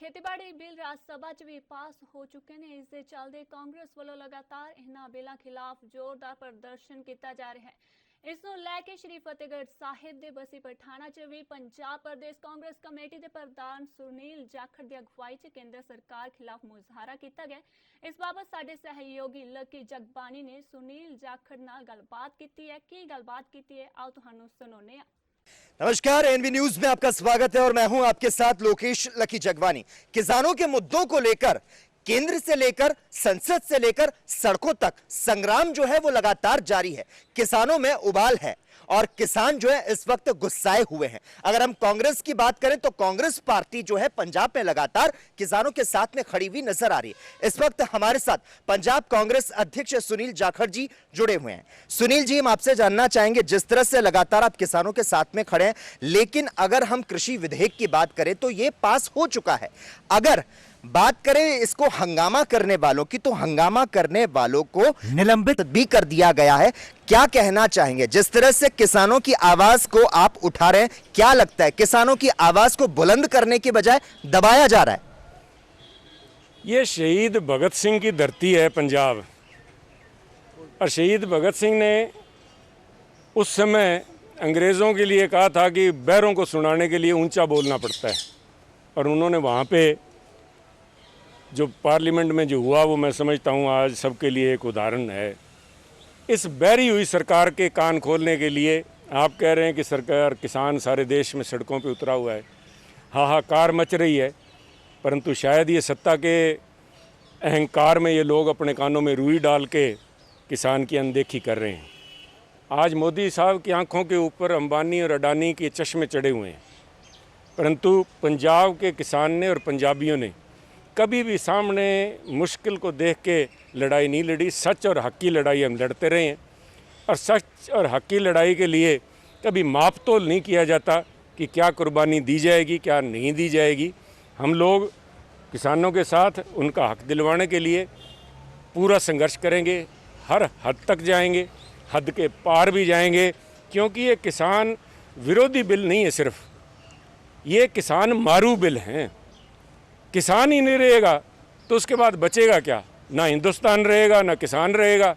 ਖੇਤੀਬਾੜੀ ਬਿੱਲ ਰਾਜ ਸਭਾ 'ਚ ਵੀ ਪਾਸ ਹੋ ਚੁੱਕੇ ਨੇ। ਇਸ ਦੇ ਚੱਲਦੇ ਕਾਂਗਰਸ ਵੱਲੋਂ ਲਗਾਤਾਰ ਇਹਨਾਂ ਬਿੱਲਾਂ ਖਿਲਾਫ ਜ਼ੋਰਦਾਰ ਪ੍ਰਦਰਸ਼ਨ ਕੀਤਾ ਜਾ ਰਿਹਾ ਹੈ। ਇਸ ਨੂੰ ਲੈ ਕੇ ਸ਼੍ਰੀ ਫਤਿਹਗੜ੍ਹ ਸਾਹਿਬ ਦੇ ਬਸੀ ਪਠਾਣਾ 'ਚ ਵੀ ਪੰਜਾਬ ਪ੍ਰਦੇਸ਼ ਕਾਂਗਰਸ ਕਮੇਟੀ ਦੇ ਪ੍ਰਧਾਨ ਸੁਨੀਲ ਜਾਖੜ ਦੀ ਅਗਵਾਈ 'ਚ ਕੇਂਦਰ ਸਰਕਾਰ ਖਿਲਾਫ ਮੁਜ਼ਾਹਰਾ ਕੀਤਾ ਗਿਆ। ਇਸ ਬਾਬਤ ਸਾਡੇ ਸਹਿਯੋਗੀ ਲੱਕੀ ਜਗਬਾਣੀ ਨੇ ਸੁਨੀਲ ਜਾਖੜ ਨਾਲ ਗੱਲਬਾਤ ਕੀਤੀ है। ਕੀ ਗੱਲਬਾਤ ਕੀਤੀ है आओ ਤੁਹਾਨੂੰ ਸੁਣਾਉਂਦੇ ਹਾਂ। नमस्कार, एनवी न्यूज में आपका स्वागत है और मैं हूं आपके साथ लोकेश लकी जगवानी। किसानों के मुद्दों को लेकर केंद्र से लेकर संसद से लेकर सड़कों तक संग्राम जो है वो लगातार जारी है। किसानों में उबाल है और किसान जो है इस वक्त गुस्साए हुए हैं। अगर हम कांग्रेस की बात करें तो कांग्रेस पार्टी जो है पंजाब में लगातार किसानों के साथ में खड़ी हुई नजर आ रही है। इस वक्त हमारे साथ पंजाब कांग्रेस अध्यक्ष सुनील जाखड़ जी जुड़े हुए हैं। सुनील जी, हम आपसे जानना चाहेंगे, जिस तरह से लगातार आप किसानों के साथ में खड़े हैं, लेकिन अगर हम कृषि विधेयक की बात करें तो ये पास हो चुका है। अगर बात करें इसको हंगामा करने वालों की, तो हंगामा करने वालों को निलंबित भी कर दिया गया है। क्या कहना चाहेंगे जिस तरह से किसानों की आवाज को आप उठा रहे हैं? क्या लगता है किसानों की आवाज को बुलंद करने के बजाय दबाया जा रहा है? ये शहीद भगत सिंह की धरती है पंजाब, और शहीद भगत सिंह ने उस समय अंग्रेज़ों के लिए कहा था कि बैरों को सुनाने के लिए ऊंचा बोलना पड़ता है, और उन्होंने वहाँ पे जो पार्लियामेंट में जो हुआ वो मैं समझता हूँ आज सबके लिए एक उदाहरण है। इस बैरी हुई सरकार के कान खोलने के लिए आप कह रहे हैं कि सरकार, किसान सारे देश में सड़कों पे उतरा हुआ है, हाहाकार मच रही है, परंतु शायद ये सत्ता के अहंकार में ये लोग अपने कानों में रुई डाल के किसान की अनदेखी कर रहे हैं। आज मोदी साहब की आंखों के ऊपर अंबानी और अडानी के चश्मे चढ़े हुए हैं, परंतु पंजाब के किसान ने और पंजाबियों ने कभी भी सामने मुश्किल को देख के लड़ाई नहीं लड़ी। सच और हक की लड़ाई हम लड़ते रहे हैं, और सच और हक की लड़ाई के लिए कभी माप तोल नहीं किया जाता कि क्या कुर्बानी दी जाएगी, क्या नहीं दी जाएगी। हम लोग किसानों के साथ उनका हक दिलवाने के लिए पूरा संघर्ष करेंगे, हर हद तक जाएंगे, हद के पार भी जाएंगे, क्योंकि ये किसान विरोधी बिल नहीं है, सिर्फ ये किसान मारू बिल हैं। किसान ही नहीं रहेगा तो उसके बाद बचेगा क्या? ना हिंदुस्तान रहेगा, ना किसान रहेगा।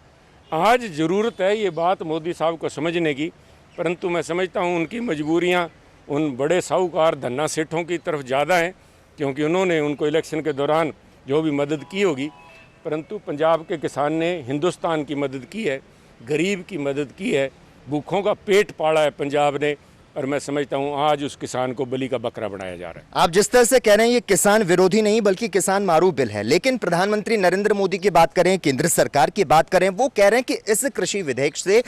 आज ज़रूरत है ये बात मोदी साहब को समझने की, परंतु मैं समझता हूँ उनकी मजबूरियाँ उन बड़े साहूकार धन्ना सेठों की तरफ ज़्यादा हैं, क्योंकि उन्होंने उनको इलेक्शन के दौरान जो भी मदद की होगी, परंतु पंजाब के किसान ने हिंदुस्तान की मदद की है, गरीब की मदद की है, भूखों का पेट पाला है पंजाब ने, और मैं समझता हूँ आज उस किसान को बलि का बकरा बनाया जा रहा है। आप जिस तरह से कह रहे हैं ये किसान विरोधी नहीं बल्कि किसान मारू बिल है, लेकिन प्रधानमंत्री नरेंद्र मोदी की बात करें, केंद्र सरकार की बात करें, वो कह रहे हैं कि इस कृषि विधेयक से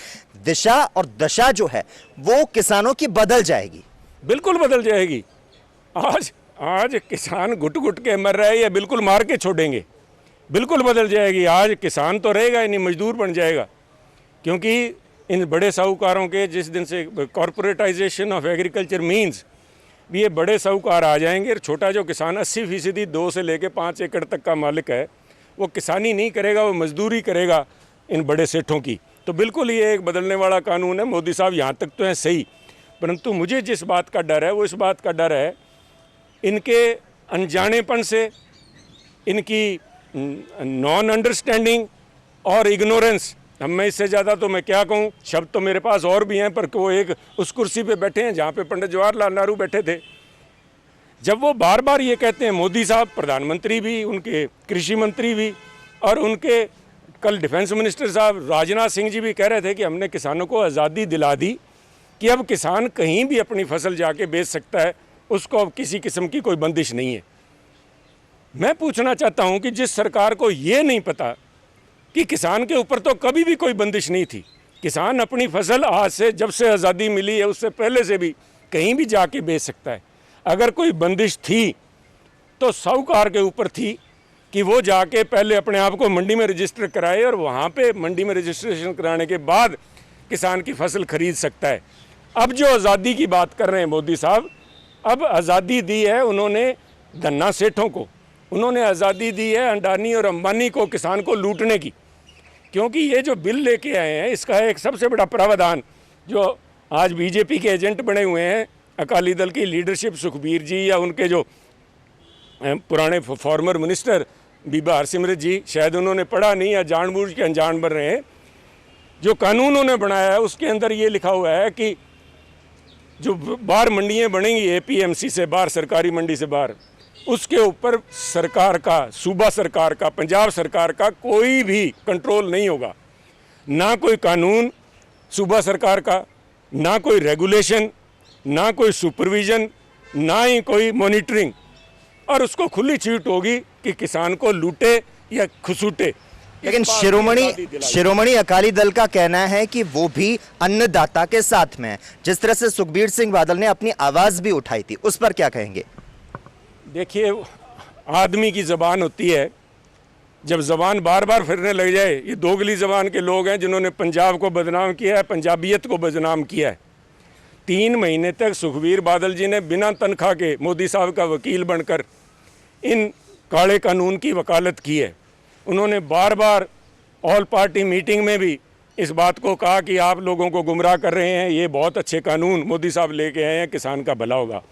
दिशा और दशा जो है वो किसानों की बदल जाएगी। बिल्कुल बदल जाएगी। आज किसान घुट घुट के मर रहा है, या बिल्कुल मार के छोड़ेंगे? बिल्कुल बदल जाएगी। आज किसान तो रहेगा ही नहीं, मजदूर बन जाएगा, क्योंकि इन बड़े साहूकारों के जिस दिन से कॉरपोरेटाइजेशन ऑफ एग्रीकल्चर मीन्स भी ये बड़े साहूकार आ जाएंगे, और छोटा जो किसान 80% 2 से लेकर 5 एकड़ तक का मालिक है, वो किसानी नहीं करेगा, वो मजदूरी करेगा इन बड़े सेठों की। तो बिल्कुल ये एक बदलने वाला कानून है। मोदी साहब यहाँ तक तो हैं सही, परंतु मुझे जिस बात का डर है वो इस बात का डर है इनके अनजानेपन से, इनकी नॉन अंडरस्टैंडिंग और इग्नोरेंस। अब मैं इससे ज़्यादा तो मैं क्या कहूँ, शब्द तो मेरे पास और भी हैं, पर वो एक उस कुर्सी पे बैठे हैं जहाँ पे पंडित जवाहरलाल नेहरू बैठे थे। जब वो बार बार ये कहते हैं, मोदी साहब, प्रधानमंत्री भी, उनके कृषि मंत्री भी, और उनके कल डिफेंस मिनिस्टर साहब राजनाथ सिंह जी भी कह रहे थे कि हमने किसानों को आज़ादी दिला दी कि अब किसान कहीं भी अपनी फसल जाके बेच सकता है, उसको अब किसी किस्म की कोई बंदिश नहीं है। मैं पूछना चाहता हूँ कि जिस सरकार को ये नहीं पता कि किसान के ऊपर तो कभी भी कोई बंदिश नहीं थी, किसान अपनी फसल आज से, जब से आज़ादी मिली है उससे पहले से भी कहीं भी जाके बेच सकता है। अगर कोई बंदिश थी तो साहूकार के ऊपर थी कि वो जाके पहले अपने आप को मंडी में रजिस्टर कराए, और वहाँ पे मंडी में रजिस्ट्रेशन कराने के बाद किसान की फसल खरीद सकता है। अब जो आज़ादी की बात कर रहे हैं मोदी साहब, अब आज़ादी दी है उन्होंने धन्ना सेठों को, उन्होंने आज़ादी दी है अडानी और अंबानी को, किसान को लूटने की। क्योंकि ये जो बिल लेके आए हैं, इसका एक सबसे बड़ा प्रावधान जो आज बीजेपी के एजेंट बने हुए हैं, अकाली दल की लीडरशिप, सुखबीर जी या उनके जो पुराने फॉर्मर मिनिस्टर बीबा हरसिमरत जी, शायद उन्होंने पढ़ा नहीं या जानबूझ के अनजान बन रहे हैं। जो कानून उन्होंने बनाया है उसके अंदर ये लिखा हुआ है कि जो बाहर मंडियाँ बनेंगी एपीएमसी से बाहर, सरकारी मंडी से बाहर, उसके ऊपर सरकार का, सूबा सरकार का, पंजाब सरकार का कोई भी कंट्रोल नहीं होगा। ना कोई कानून सूबा सरकार का, ना कोई रेगुलेशन, ना कोई सुपरविजन, ना ही कोई मॉनिटरिंग, और उसको खुली छूट होगी कि किसान को लूटे या खुसूटे। लेकिन शिरोमणि अकाली दल का कहना है कि वो भी अन्नदाता के साथ में है। जिस तरह से सुखबीर सिंह बादल ने अपनी आवाज भी उठाई थी, उस पर क्या कहेंगे? देखिए, आदमी की ज़बान होती है, जब ज़बान बार बार फिरने लग जाए, ये दोगली ज़बान के लोग हैं जिन्होंने पंजाब को बदनाम किया है, पंजाबियत को बदनाम किया है। 3 महीने तक सुखबीर बादल जी ने बिना तनख्वाह के मोदी साहब का वकील बनकर इन काले कानून की वकालत की है। उन्होंने बार बार ऑल पार्टी मीटिंग में भी इस बात को कहा कि आप लोगों को गुमराह कर रहे हैं, ये बहुत अच्छे कानून मोदी साहब लेके आए हैं, किसान का भला होगा।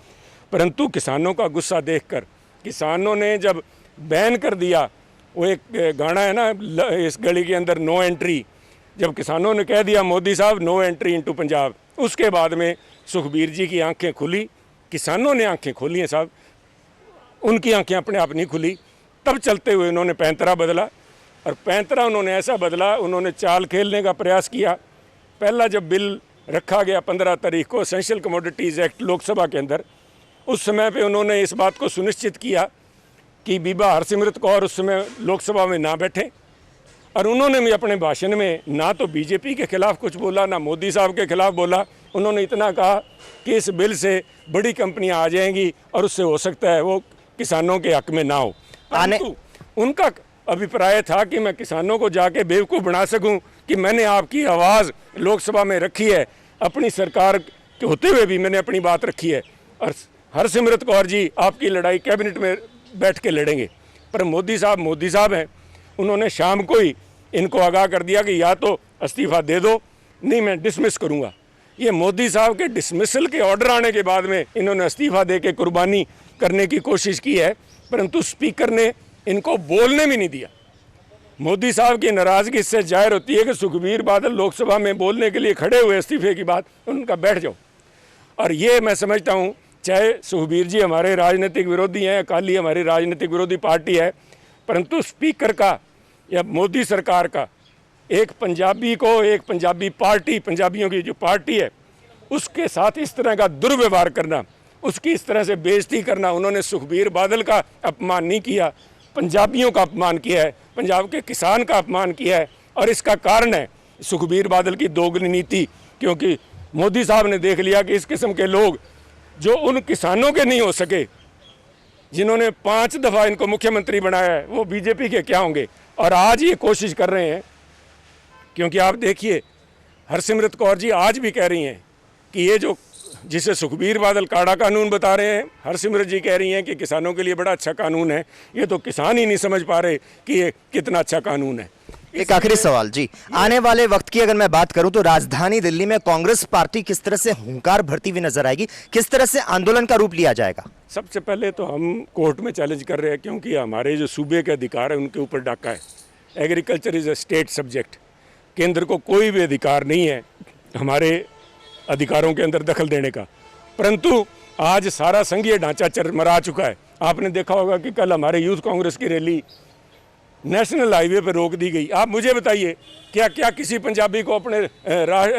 परंतु किसानों का गुस्सा देखकर किसानों ने जब बैन कर दिया, वो एक गाना है ना इस गली के अंदर, नो एंट्री, जब किसानों ने कह दिया मोदी साहब नो एंट्री इनटू पंजाब, उसके बाद में सुखबीर जी की आंखें खुली, किसानों ने आंखें खोली हैं साहब, उनकी आंखें अपने आप नहीं खुली। तब चलते हुए उन्होंने पैंतरा बदला, और पैंतरा उन्होंने ऐसा बदला, उन्होंने चाल खेलने का प्रयास किया। पहला जब बिल रखा गया 15 तारीख को एसेंशियल कमोडिटीज़ एक्ट लोकसभा के अंदर, उस समय पे उन्होंने इस बात को सुनिश्चित किया कि बीबा हरसिमरत कौर उस समय लोकसभा में ना बैठे, और उन्होंने भी अपने भाषण में ना तो बीजेपी के खिलाफ कुछ बोला, ना मोदी साहब के खिलाफ बोला। उन्होंने इतना कहा कि इस बिल से बड़ी कंपनियां आ जाएंगी और उससे हो सकता है वो किसानों के हक में ना हो। उनका अभिप्राय था कि मैं किसानों को जाके बेवकूफ़ बना सकूं कि मैंने आपकी आवाज़ लोकसभा में रखी है, अपनी सरकार के होते हुए भी मैंने अपनी बात रखी है, और हरसिमरत कौर जी आपकी लड़ाई कैबिनेट में बैठ के लड़ेंगे। पर मोदी साहब हैं, उन्होंने शाम को ही इनको आगाह कर दिया कि या तो इस्तीफ़ा दे दो, नहीं मैं डिसमिस करूँगा। ये मोदी साहब के डिसमिसल के ऑर्डर आने के बाद में इन्होंने इस्तीफ़ा दे के कुर्बानी करने की कोशिश की है, परंतु स्पीकर ने इनको बोलने भी नहीं दिया। मोदी साहब की नाराज़गी इससे जाहिर होती है कि सुखबीर बादल लोकसभा में बोलने के लिए खड़े हुए इस्तीफे की बात, उनका बैठ जाओ। और ये मैं समझता हूँ, चाहे सुखबीर जी हमारे राजनीतिक विरोधी हैं, अकाली हमारी राजनीतिक विरोधी पार्टी है, परंतु स्पीकर का या मोदी सरकार का एक पंजाबी को, एक पंजाबी पार्टी, पंजाबियों की जो पार्टी है, उसके साथ इस तरह का दुर्व्यवहार करना, उसकी इस तरह से बेइज्जती करना, उन्होंने सुखबीर बादल का अपमान नहीं किया, पंजाबियों का अपमान किया है, पंजाब के किसान का अपमान किया है। और इसका कारण है सुखबीर बादल की दोगली नीति, क्योंकि मोदी साहब ने देख लिया कि इस किस्म के लोग जो उन किसानों के नहीं हो सके, जिन्होंने 5 दफ़ा इनको मुख्यमंत्री बनाया है, वो बीजेपी के क्या होंगे। और आज ये कोशिश कर रहे हैं, क्योंकि आप देखिए हरसिमरत कौर जी आज भी कह रही हैं कि ये जो जिसे सुखबीर बादल काड़ा कानून बता रहे हैं, हरसिमरत जी कह रही हैं कि किसानों के लिए बड़ा अच्छा कानून है। ये तो किसान ही नहीं समझ पा रहे कि ये कितना अच्छा कानून है। एक आखिरी सवाल जी, आने वाले वक्त की अगर मैं बात करूं तो राजधानी दिल्ली में कांग्रेस पार्टी किस तरह से हुंकार भरती हुई नजर आएगी, किस तरह से आंदोलन का रूप लिया जाएगा? सबसे पहले तो हम कोर्ट में चैलेंज कर रहे हैं, क्योंकि हमारे जो सूबे के अधिकार है उनके ऊपर डाका है। Agriculture is a state subject, केंद्र को कोई भी अधिकार नहीं है हमारे अधिकारों के अंदर दखल देने का। परंतु आज सारा संघीय ढांचा चरमरा चुका है। आपने देखा होगा कि कल हमारे यूथ कांग्रेस की रैली नेशनल हाईवे पर रोक दी गई। आप मुझे बताइए, क्या क्या किसी पंजाबी को अपने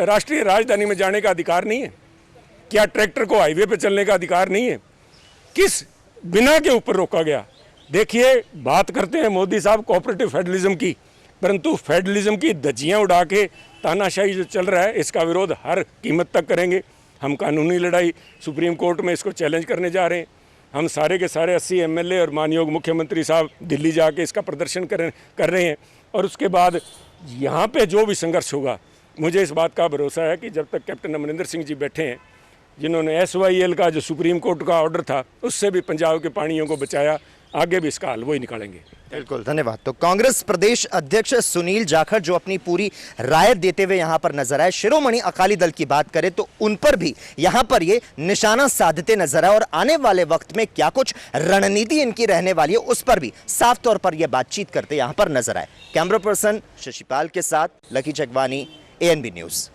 राष्ट्रीय राजधानी में जाने का अधिकार नहीं है? क्या ट्रैक्टर को हाईवे पर चलने का अधिकार नहीं है? किस बिना के ऊपर रोका गया? देखिए, बात करते हैं मोदी साहब कोऑपरेटिव फेडरलिज्म की, परंतु फेडरलिज्म की धज्जियाँ उड़ा के तानाशाही जो चल रहा है, इसका विरोध हर कीमत तक करेंगे। हम कानूनी लड़ाई सुप्रीम कोर्ट में इसको चैलेंज करने जा रहे हैं। हम सारे के सारे 80 एमएलए और मानयोग मुख्यमंत्री साहब दिल्ली जाके इसका प्रदर्शन कर रहे हैं। और उसके बाद यहाँ पे जो भी संघर्ष होगा, मुझे इस बात का भरोसा है कि जब तक कैप्टन अमरिंदर सिंह जी बैठे हैं, जिन्होंने SYL का जो सुप्रीम कोर्ट का ऑर्डर था उससे भी पंजाब के पानियों को बचाया, आगे भी इसका हल वही निकालेंगे। बिल्कुल, धन्यवाद। तो कांग्रेस प्रदेश अध्यक्ष सुनील जाखड़ जो अपनी पूरी राय देते हुए यहां पर नजर आए। शिरोमणि अकाली दल की बात करें तो उन पर भी यहां पर ये निशाना साधते नजर आए और आने वाले वक्त में क्या कुछ रणनीति इनकी रहने वाली है उस पर भी साफ तौर पर यह बातचीत करते यहां पर नजर आए। कैमरा पर्सन शशिपाल के साथ लकी जगवानी, ANB न्यूज।